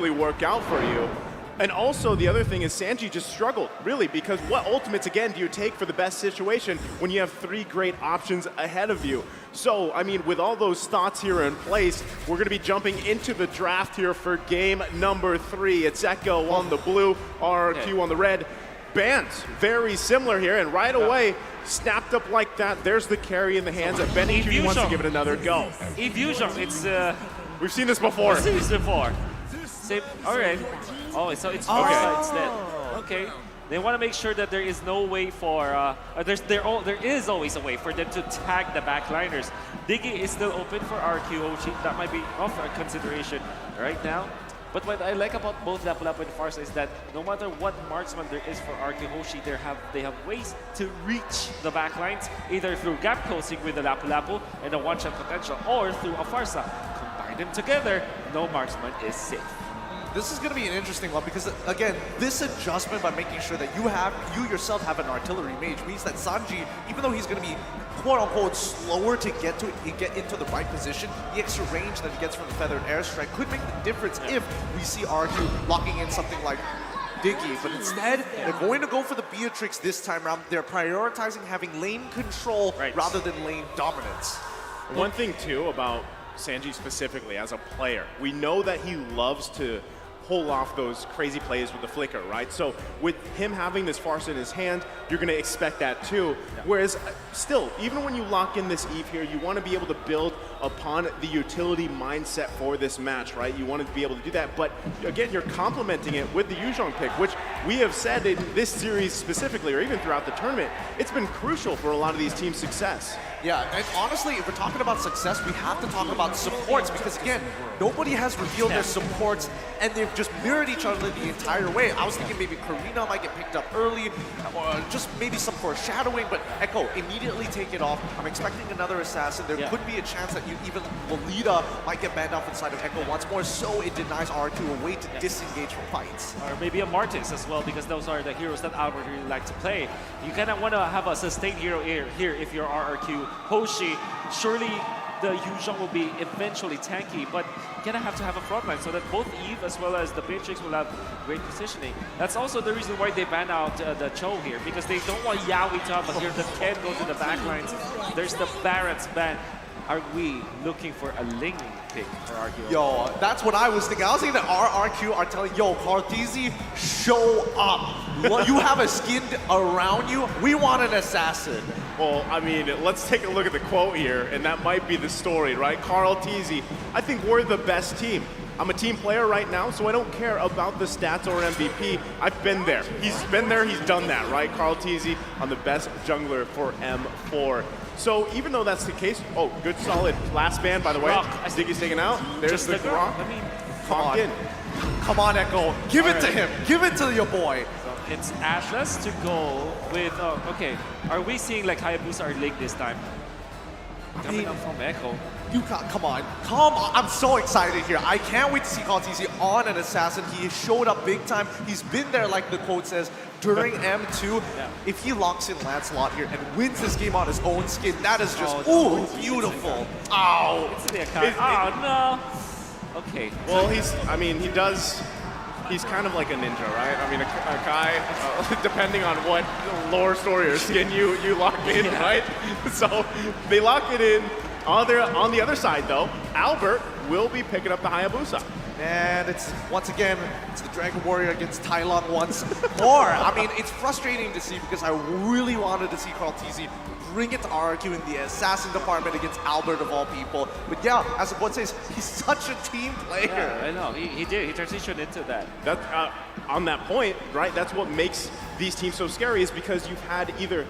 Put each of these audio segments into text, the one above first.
work out for you. And also the other thing is Sanji just struggled, really, because what ultimates, again, do you take for the best situation when you have 3 great options ahead of you? So, I mean, with all those thoughts here in place, we're going to be jumping into the draft here for game number 3. It's Echo on the blue, RRQ on the red. Bans, very similar here, and right away, snapped up like that. There's the carry in the hands of Benny Jr. wants to give it another go. Efusion, it's... We've seen this before. We've seen this before. Same, all right. Oh, so it's Farsa instead. Okay. They want to make sure that there is no way for, there is always a way for them to tag the backliners. Diggy is still open for RRQ Hoshi. That might be off our consideration right now. But what I like about both Lapu Lapu and Farsa is that no matter what marksman there is for RRQ Hoshi, they have ways to reach the backlines, either through gap closing with the Lapu Lapu and a one-shot potential, or through a Farsa. Combine them together, no marksman is safe. This is going to be an interesting one because, again, this adjustment by making sure that you yourself have an artillery mage means that Sanji, even though he's going to be quote-unquote slower to get into the right position, the extra range that he gets from the Feathered Airstrike could make the difference if we see RRQ locking in something like Diggy. But instead, they're going to go for the Beatrix this time around. They're prioritizing having lane control rather than lane dominance. One thing, too, about Sanji specifically as a player, we know that he loves to pull off those crazy plays with the flicker, right? So with him having this Farsa in his hand, you're going to expect that too. Whereas still, even when you lock in this Eve here, you want to be able to build upon the utility mindset for this match, right? You want to be able to do that, but again, you're complementing it with the Yuzhong pick, which we have said in this series specifically, or even throughout the tournament, it's been crucial for a lot of these teams' success. Yeah, and honestly, if we're talking about success, we have to talk about supports because, again, nobody has revealed their supports and they've just mirrored each other the entire way. I was thinking maybe Karina might get picked up early, or just maybe some foreshadowing, but Echo, immediately take it off. I'm expecting another assassin. There could be a chance that even Lolita might get banned off inside of Echo once more, so it denies R2 a way to disengage from fights. Or maybe a Martis as well, because those are the heroes that Albert really like to play. You kind of want to have a sustained hero here if you're RRQ Hoshi. Surely the Yuzhong will be eventually tanky, but you're gonna have to have a frontline so that both Eve as well as the Beatrix will have great positioning. That's also the reason why they ban out the Cho here, because they don't want Yaoi to have a hero that can go to the backlines. There's the Barrett's ban. Are we looking for a Ling pick for RRQ? Yo, that's what I was thinking. I was thinking that RRQ are telling, yo, Kartizi, show up. You have a skin around you. We want an assassin. Well, I mean, let's take a look at the quote here, and that might be the story, right? Carl Tizzi, I think we're the best team. I'm a team player right now, so I don't care about the stats or MVP. I've been there. He's been there, he's done that, right? Carl Tizzi on the best jungler for M4. So even though that's the case, oh, good solid last ban, by the way. Diggy's taken out. There's the Grok. I mean, come on, Echo. Give it to him. Give it to your boy. So it's Atlas to go with, okay. Are we seeing like Hayabusa or Link this time? Coming up from Echo. Come on. I'm so excited here. I can't wait to see Kartizi on an assassin. He showed up big time. He's been there, like the quote says, during M2. If he locks in Lancelot here and wins this game on his own skin, that is just, beautiful. Oh, it's the Akai. Oh, no. Okay. Well, he's kind of like a ninja, right? I mean, Akai, depending on what lore story or skin you lock in, right? So they lock it in. On the other side, though, Albert will be picking up the Hayabusa. And it's, once again, it's the Dragon Warrior against Tai Lung once more. I mean, it's frustrating to see because I really wanted to see Kartizi bring it to RRQ in the assassin department against Albert of all people. But yeah, as one says, he's such a team player. Yeah, I know. He did. He transitioned into that. On that point, right, that's what makes these teams so scary is because you've had either...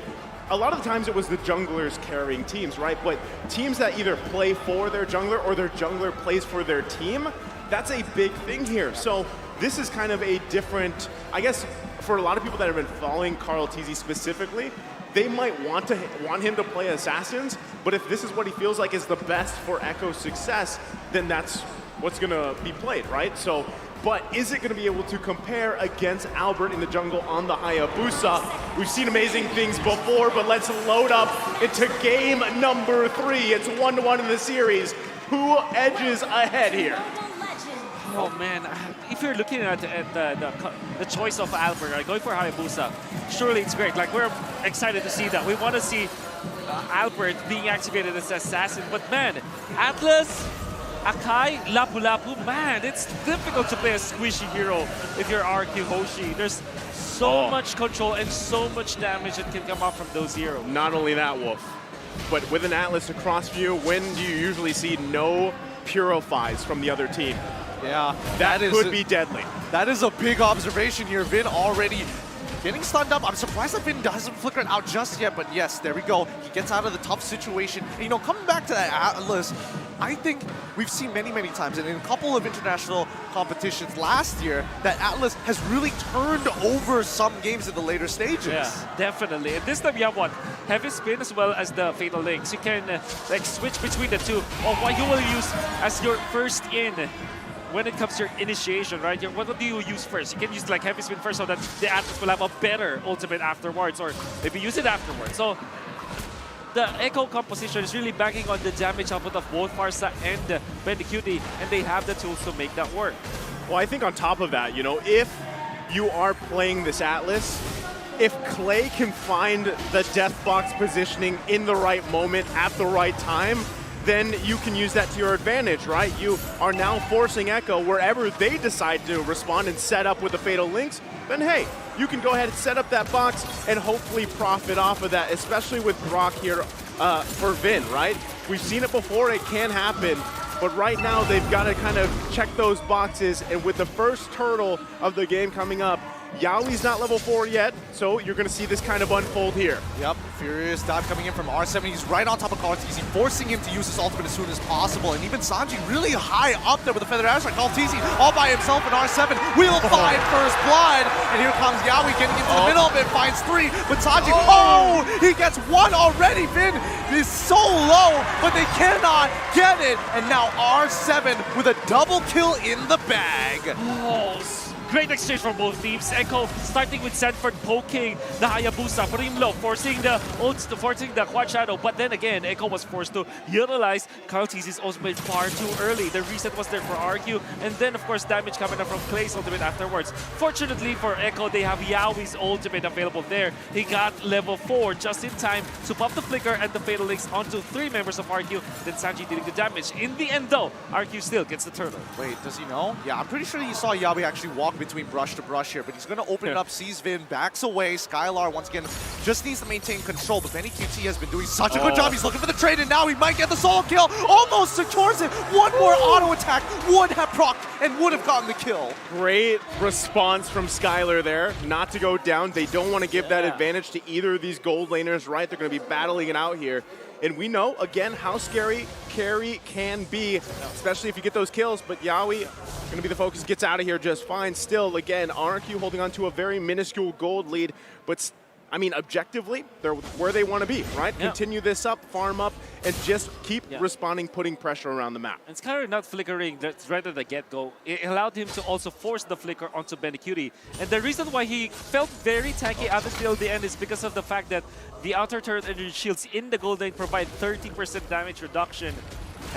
A lot of the times it was the junglers carrying teams, right? But teams that either play for their jungler or their jungler plays for their team, that's a big thing here. So this is kind of a different, I guess, for a lot of people that have been following Carl Tizzi specifically, they might want him to play assassins, but if this is what he feels like is the best for Echo's success, then that's what's gonna be played, right? So, but is it gonna be able to compare against Albert in the jungle on the Hayabusa? We've seen amazing things before, but let's load up into game number 3. It's 1-1 in the series. Who edges ahead here? Oh man, if you're looking at the choice of Albert, right, going for Hayabusa, surely it's great. Like, we're excited to see that. We want to see Albert being activated as assassin. But man, Atlas, Akai, Lapu Lapu, man, it's difficult to play a squishy hero if you're RRQ Hoshi. There's so much control and so much damage that can come out from those heroes. Not only that, Wolf, but with an Atlas across view, when do you usually see no purifies from the other team? Yeah, That could be deadly. That is a big observation here. Vin already getting stunned up. I'm surprised that Vin doesn't flicker it out just yet, but yes, there we go. He gets out of the tough situation. And, you know, coming back to that Atlas, I think we've seen many, many times, and in a couple of international competitions last year, that Atlas has really turned over some games in the later stages. Yeah, definitely. And this time you have what? Heavy Spin as well as the Fatal Links. You can like switch between the two of what you will use as your first in when it comes to your initiation, right? What do you use first? You can use like Heavy Spin first so that the Atlas will have a better ultimate afterwards, or maybe use it afterwards. So the Echo composition is really backing on the damage output of both Farsa and Bandicuti, and they have the tools to make that work. Well, I think on top of that, you know, if you are playing this Atlas, if Clay can find the Death Box positioning in the right moment at the right time, then you can use that to your advantage, right? You are now forcing Echo wherever they decide to respond and set up with the Fatal Links, then hey, you can go ahead and set up that box and hopefully profit off of that, especially with Brock here for Vin, right? We've seen it before, it can happen, but right now they've got to kind of check those boxes, and with the first turtle of the game coming up, Yaoi's not level 4 yet, so you're going to see this kind of unfold here. Yep, Furious dive coming in from R7. He's right on top of Kaltizi, forcing him to use his ultimate as soon as possible. And even Sanji really high up there with the Feather Airstrike. Kaltizi all by himself in R7. We'll find first blood. And here comes Yaoi getting into the middle of it, finds 3. But Sanji, he gets 1 already. Vin is so low, but they cannot get it. And now R7 with a double kill in the bag. Great exchange from both teams. Echo starting with Sanford poking the Hayabusa, putting him low, forcing the Quad Shadow. But then again, Echo was forced to utilize Kaltizi's ultimate far too early. The reset was there for RRQ, and then of course damage coming up from Clay's ultimate afterwards. Fortunately for Echo, they have Yaoi's ultimate available there. He got level 4 just in time to pop the Flicker and the Fatal Links onto 3 members of RRQ. Then Sanji dealing the damage. In the end though, RRQ still gets the turtle. Wait, does he know? Yeah, I'm pretty sure he saw Yaoi actually walk between brush to brush here, but he's going to open it up, sees Vin, backs away. Skylar, once again, just needs to maintain control, but Benny QT has been doing such a good job. He's looking for the trade, and now he might get the solo kill. Almost secures it. One more auto attack would have procced and would have gotten the kill. Great response from Skylar there, not to go down. They don't want to give that advantage to either of these gold laners, right? They're going to be battling it out here. And we know, again, how scary carry can be, especially if you get those kills. But Yaoi, going to be the focus, gets out of here just fine. Still, again, RRQ holding on to a very minuscule gold lead. But, I mean, objectively, they're where they want to be, right? Yeah. Continue this up, farm up, and just keep responding, putting pressure around the map. And Skylar not flickering right at the get-go. It allowed him to also force the flicker onto Bandicuti. And the reason why he felt very tanky up until the end is because of the fact that the outer turret energy shields in the gold lane provide 30% damage reduction.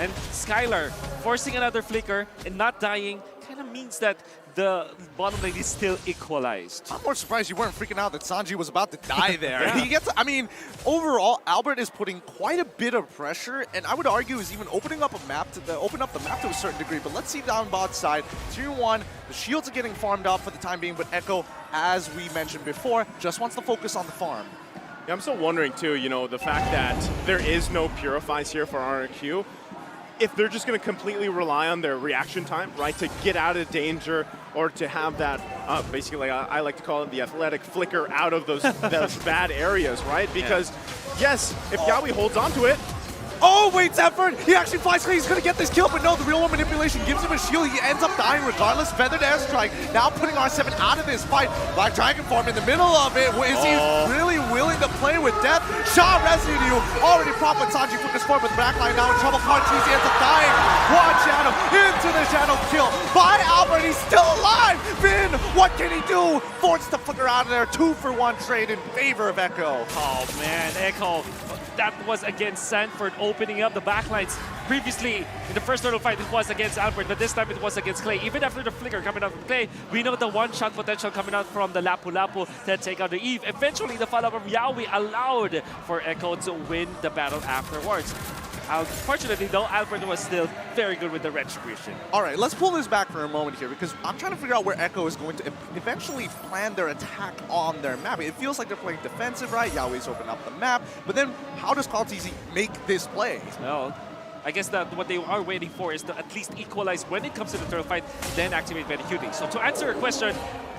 And Skylar forcing another flicker and not dying kind of means that the bottom lane is still equalized. I'm more surprised you weren't freaking out that Sanji was about to die there. He gets, I mean, overall, Albert is putting quite a bit of pressure, and I would argue is even opening up a map to open up the map to a certain degree. But let's see down bot side, Tier 1, the shields are getting farmed out for the time being, but Echo, as we mentioned before, just wants to focus on the farm. Yeah, I'm still wondering too, you know, the fact that there is no purifies here for RRQ. If they're just going to completely rely on their reaction time, right, to get out of danger or to have that, basically, I like to call it the athletic flicker out of those bad areas, right? Because, yes, if Yaoi holds on to it, oh, wait, Zephyr! He actually flies clean. He's going to get this kill, but no, the real one manipulation gives him a shield. He ends up dying regardless. Feathered Airstrike now putting R7 out of this fight. Black Dragon form in the middle of it. Is he really willing to play with death? Shaw Residue already propped with Sanji flickers forward, but Blackline now in trouble. Cartesian ends up dying. Quad Shadow into the Shadow kill by Albert. He's still alive. Vin, what can he do? Forced to flicker out of there. 2-for-1 trade in favor of Echo. Oh, man, Echo. that was against Sanford opening up the backlines. Previously, in the first turtle fight, it was against Albert, but this time it was against Clay. Even after the flicker coming out from Clay, we know the one-shot potential coming out from the Lapu Lapu to take out the Eve. Eventually, the follow-up of Yaoi allowed for Echo to win the battle afterwards. Unfortunately, though, Albert was still very good with the retribution. All right, let's pull this back for a moment here because I'm trying to figure out where Echo is going to eventually plan their attack on their map. It feels like they're playing defensive, right? Yaoi's opened up the map, but then how does Kaltizi make this play? Well, I guess that what they are waiting for is to at least equalize when it comes to the turtle fight, then activate Benecutie. So to answer your question,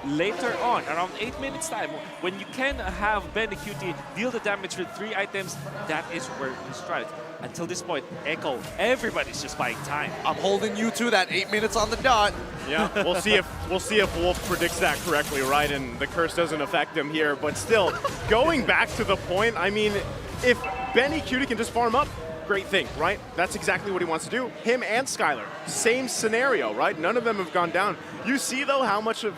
later on, around 8 minutes time, when you can have Benecutie deal the damage with 3 items, that is where you strike. Until this point, Echo, everybody's just buying time. I'm holding you to that 8 minutes on the dot. Yeah, we'll see if Wolf predicts that correctly, right? And the curse doesn't affect him here. But still, going back to the point, I mean, if Benecutie can just farm up, great thing, right? That's exactly what he wants to do. Him and Skylar, same scenario, right? None of them have gone down. You see, though, how much of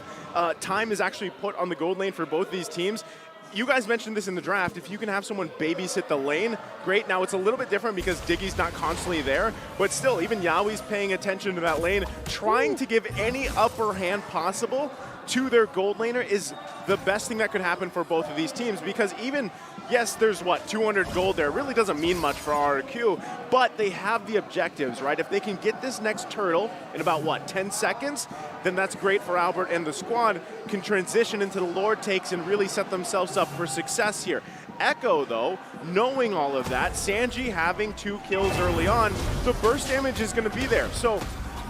time is actually put on the gold lane for both these teams. You guys mentioned this in the draft. If you can have someone babysit the lane, great. Now, it's a little bit different because Diggy's not constantly there, but still, even Yaoi's paying attention to that lane, trying to give any upper hand possible to their gold laner is the best thing that could happen for both of these teams because even, yes, there's what, 200 gold there. It really doesn't mean much for RRQ, but they have the objectives, right? If they can get this next turtle in about, what, 10 seconds, then that's great for Albert and the squad can transition into the Lord takes and really set themselves up for success here. Echo, though, knowing all of that, Sanji having 2 kills early on, the burst damage is going to be there. So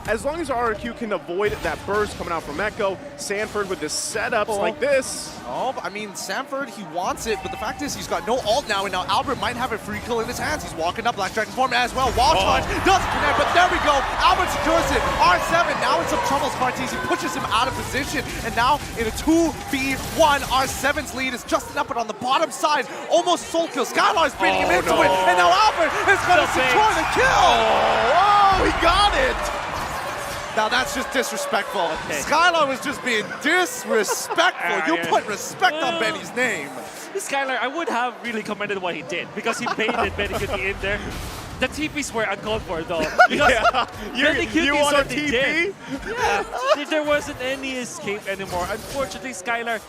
as long as RRQ can avoid that burst coming out from Echo, Sanford with the setups like this. Oh, I mean, Sanford, he wants it, but the fact is he's got no ult now, and now Albert might have a free kill in his hands. He's walking up Black Dragon form as well. Wild Charge doesn't connect, but there we go. Albert secures it. R7 now in some trouble. Spartese, he pushes him out of position, and now in a 2v1, R7's lead is just enough, but on the bottom side, almost soul kill. Skylar's baiting him into it, and now Albert is going to secure the kill. Oh, he got it! Now that's just disrespectful. Okay. Skylar was just being disrespectful. You Yeah. put respect on Benny's name. Skylar, I would have really commended what he did because he baited Benecutie in there. The TPs were uncalled for though. Because Benecutie you want a sort of TP? did. Yeah, there wasn't any escape anymore. Unfortunately, Skylar,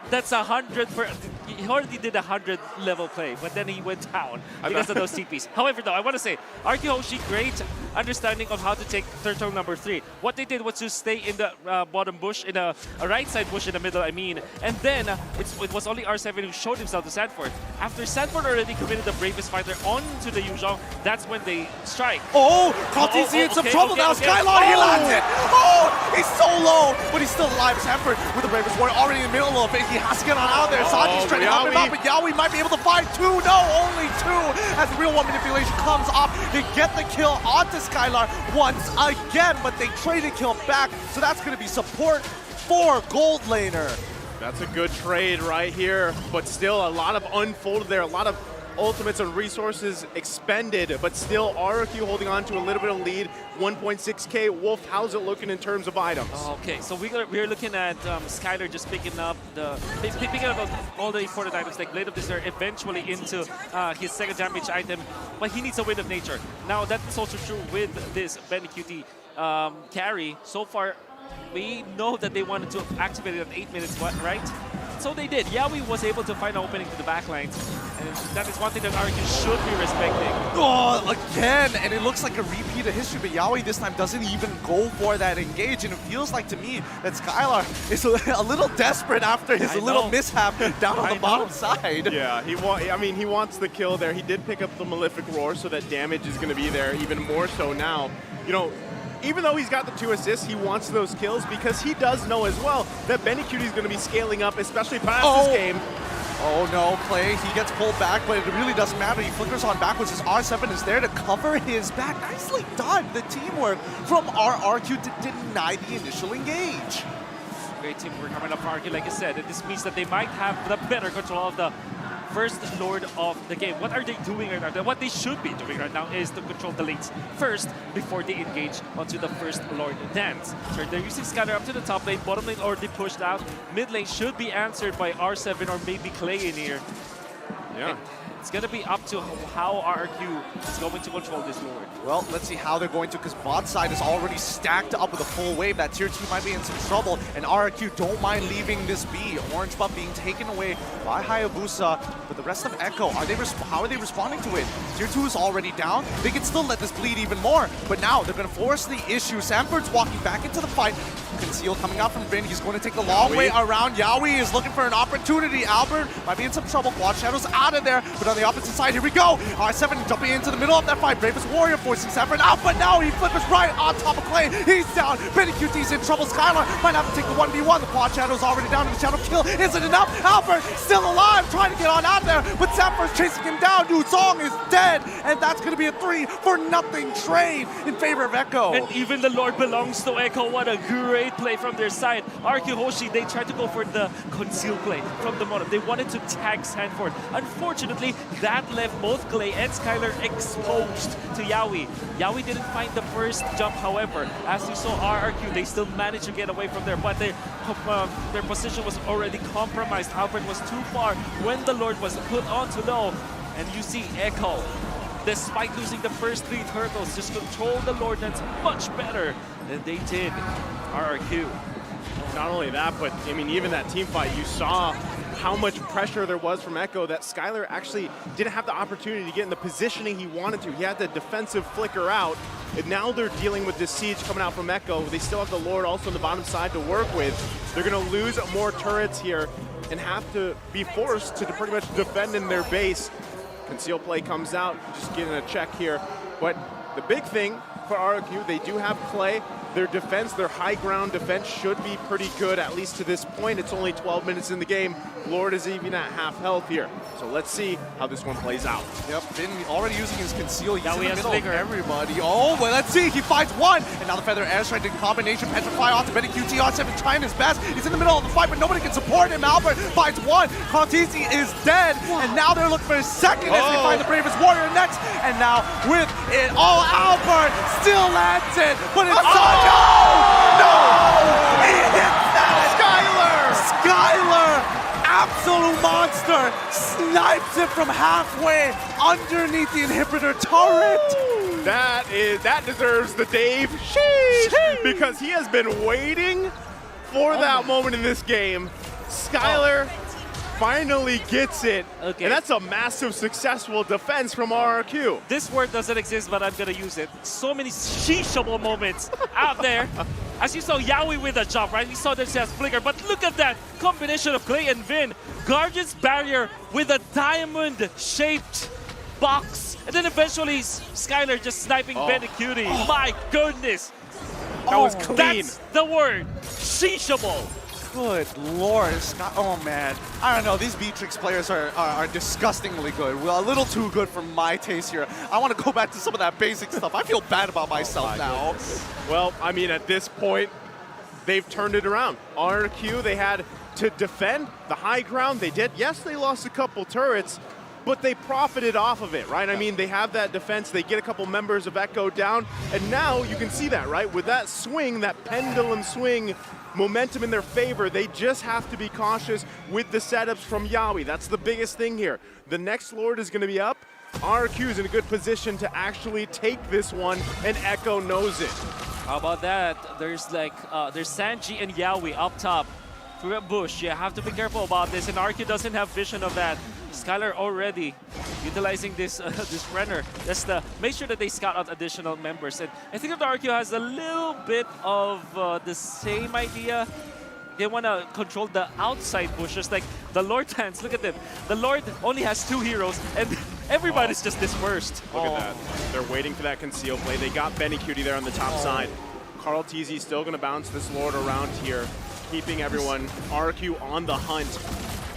that's 100 per. He already did 100 level play, but then he went down because of those TPs. However, though, I want to say, RRQ Hoshi, great understanding of how to take turtle number 3. What they did was to stay in the bottom bush, in a right side bush in the middle, I mean, and then it was only R7 who showed himself to Sanford. After Sanford already committed the bravest fighter onto the Yuzhong, that's when they strike. Oh, Kaltizi in some trouble now. Skylar, he lands it. Oh, he's so low, but he's still alive. Sanford with the bravest warrior already in the middle of it. He has to get on out there. Sanji's trying to help him out, but Yaoi might be able to find 2. No, only 2. As the real one manipulation comes up, they get the kill onto Skylar once again, but they traded kill back, so that's going to be support for gold laner. That's a good trade right here, but still a lot of unfolded there, a lot of ultimates and resources expended, but still RRQ holding on to a little bit of lead. 1.6k. Wolf, how's it looking in terms of items? Okay, so we're looking at Skylar just picking up all the important items like Blade of Desire eventually into his second damage item, but he needs a Wind of Nature. Now that is also true with this Benecutie carry. So far, we know that they wanted to activate it at 8 minutes, right? So they did. Yaoi was able to find an opening to the backlines, and that is one thing that RRQ should be respecting. Oh, again, and it looks like a repeat of history, but Yaoi this time doesn't even go for that engage, and it feels like to me that Skylar is a little desperate after his little mishap down on the bottom side. Yeah, he wants the kill there. He did pick up the Malefic Roar, so that damage is going to be there even more so now. You know, even though he's got the 2 assists, he wants those kills because he does know as well that Benecutie is going to be scaling up, especially past this game. Oh no, Clay, he gets pulled back, but it really doesn't matter. He flickers on backwards. His R7 is there to cover his back. Nicely done. The teamwork from RRQ to deny the initial engage. Great teamwork coming up for RRQ, like I said, and this means that they might have the better control of the first Lord of the game. What are they doing right now? What they should be doing right now is to control the lanes first before they engage onto the first Lord dance. So they're using Scatter up to the top lane, bottom lane already pushed out. Mid lane should be answered by R7 or maybe Clay in here. Yeah. And It's going to be up to how RRQ is going to control this Lord. Well, let's see how they're going to, because bot side is already stacked up with a full wave. That tier 2 might be in some trouble, and RRQ don't mind leaving this be. Orange buff being taken away by Hayabusa, but the rest of Echo, how are they responding to it? Tier 2 is already down. They can still let this bleed even more, but now they're going to force the issue. Sanford's walking back into the fight. Conceal coming out from Vin. He's going to take the long way around. Yaoi is looking for an opportunity. Albert might be in some trouble. Quad Shadow's out of there, but on the opposite side, here we go. R7 jumping into the middle of that fight. Bravest Warrior forcing Sanford out, but now he flippers right on top of Clay. He's down. Benny QT's in trouble. Skylar might have to take the 1v1. The Quad Shadow's already down, and the Shadow kill isn't enough. Albert still alive, trying to get on out there, but Sanford's chasing him down. Yu Song is dead, and that's going to be a 3-for-nothing trade in favor of Echo. And even the Lord belongs to Echo. What a great play from their side. RRQ Hoshi, they tried to go for the conceal play from the bottom. They wanted to tag Sanford. Unfortunately, that left both Clay and Skylar exposed to Yaoi. Yaoi didn't find the first jump, however. As you saw, RRQ, they still managed to get away from there, but their position was already compromised. Albert was too far when the Lord was put on to low. And you see Echo, despite losing the first 3 turtles, just control the Lord Dance much better than they did RRQ. Not only that, but I mean, even that team fight, you saw how much pressure there was from Echo that Skylar actually didn't have the opportunity to get in the positioning he wanted to. He had the defensive flicker out, and now they're dealing with this siege coming out from Echo. They still have the Lord also on the bottom side to work with. They're going to lose more turrets here and have to be forced to pretty much defend in their base. Conceal play comes out, just getting a check here. But the big thing for RRQ, they do have Clay. Their defense, their high ground defense should be pretty good, at least to this point. It's only 12 minutes in the game. Lord is even at half health here. So let's see how this one plays out. Yep, Finn already using his conceal. He's Now in he the has middle of Flicker. everybody. Oh, well, let's see. He finds one. And now the Feather Airstrike in combination. Petrify onto Benny QT. R7 trying his best. He's in the middle of the fight, but nobody can support him. Albert finds one. Contisi is dead. And now they're looking for a second as they find the Bravest Warrior next. And now with it all, Albert still lands it. But it's no! He hits that! Skylar! Absolute monster! Snipes it from halfway underneath the inhibitor turret! That deserves the Dave sheesh, because he has been waiting for that moment in this game. Skylar finally gets it, Okay. and that's a massive successful defense from RRQ. This word doesn't exist, but I'm gonna use it. So many sheeshable moments out there. As you saw Yaoi with a jump, right? We saw this as Flicker, but look at that combination of Clay and Vin. Guardian's Barrier with a diamond-shaped box. And then eventually Skylar just sniping Benny Cutie. My goodness. That was clean. That's the word. Sheeshable. Good lord, oh man. I don't know, these Beatrix players are disgustingly good. Well, a little too good for my taste here. I want to go back to some of that basic stuff. I feel bad about myself now. Well, I mean, at this point, they've turned it around. RRQ, they had to defend the high ground. They did. Yes, they lost a couple turrets, but they profited off of it, right? I mean, they have that defense. They get a couple members of Echo down, and now you can see that, right? With that swing, that pendulum swing, momentum in their favor, they just have to be cautious with the setups from Yaoi. That's the biggest thing here. The next Lord is going to be up. RRQ is in a good position to actually take this one, and Echo knows it. How about that? There's Sanji and Yaoi up top through a bush. You have to be careful about this, and RQ doesn't have vision of that. Skylar already utilizing this this runner. Just make sure that they scout out additional members. And I think that the RQ has a little bit of the same idea. They want to control the outside bushes, like the Lord Dance. Look at them. The Lord only has 2 heroes, and everybody's just dispersed. Look at that. They're waiting for that conceal play. They got Benny Cutie there on the top side. Carl TZ still going to bounce this Lord around here, keeping everyone, RQ on the hunt.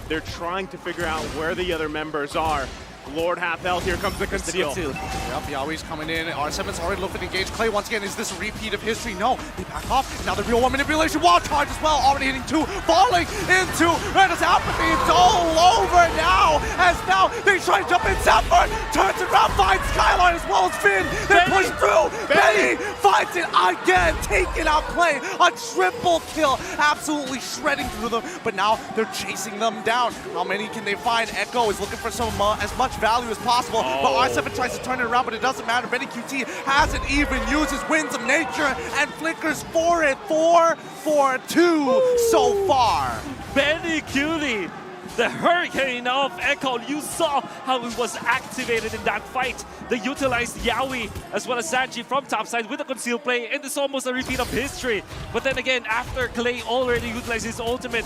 They're trying to figure out where the other members are. Lord half health, here comes the conceal. Yep, Yaoi's coming in. R7's already looking to engage Clay once again. Is this a repeat of history? No, they back off. Now the real one manipulation, wall charge as well. Already hitting 2, falling into Rena's apathy. It's all over now. As now they try to jump in. Sanford turns around, finds Skylar as well as Finn. They push through. Benny finds it again, taking out Clay. A triple kill, absolutely shredding through them. But now they're chasing them down. How many can they find? Echo is looking for some as much much value as possible. But R7 tries to turn it around, but it doesn't matter. Benny QT hasn't even used his Winds of Nature and flickers for it. 4 for 2 so far. Benny QT, the hurricane of Echo. You saw how it was activated in that fight. They utilized Yaoi as well as Sanji from topside with a concealed play, and it's almost a repeat of history. But then again, after Clay already utilized his ultimate,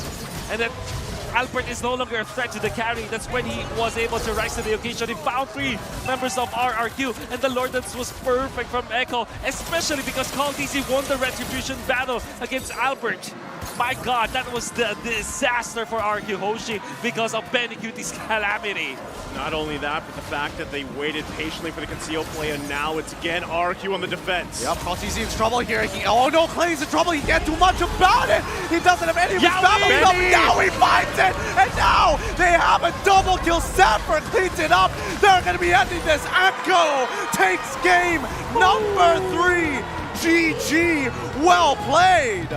and then Albert is no longer a threat to the carry. That's when he was able to rise to the occasion. He found 3 members of RRQ, and the Lord Dance was perfect from Echo, especially because Call TC won the Retribution battle against Albert. My God, that was the disaster for RRQ Hoshi because of Benny QT's calamity. Not only that, but the fact that they waited patiently for the concealed play, and now it's again RRQ on the defense. Yep, Call in trouble here. Oh no, Clay's in trouble. He can't do much about it. He doesn't have any of his battle. Now he finds it, and now they have a double kill. Sanford cleans it up. They're going to be ending this. Echo takes game number 3. GG, well played.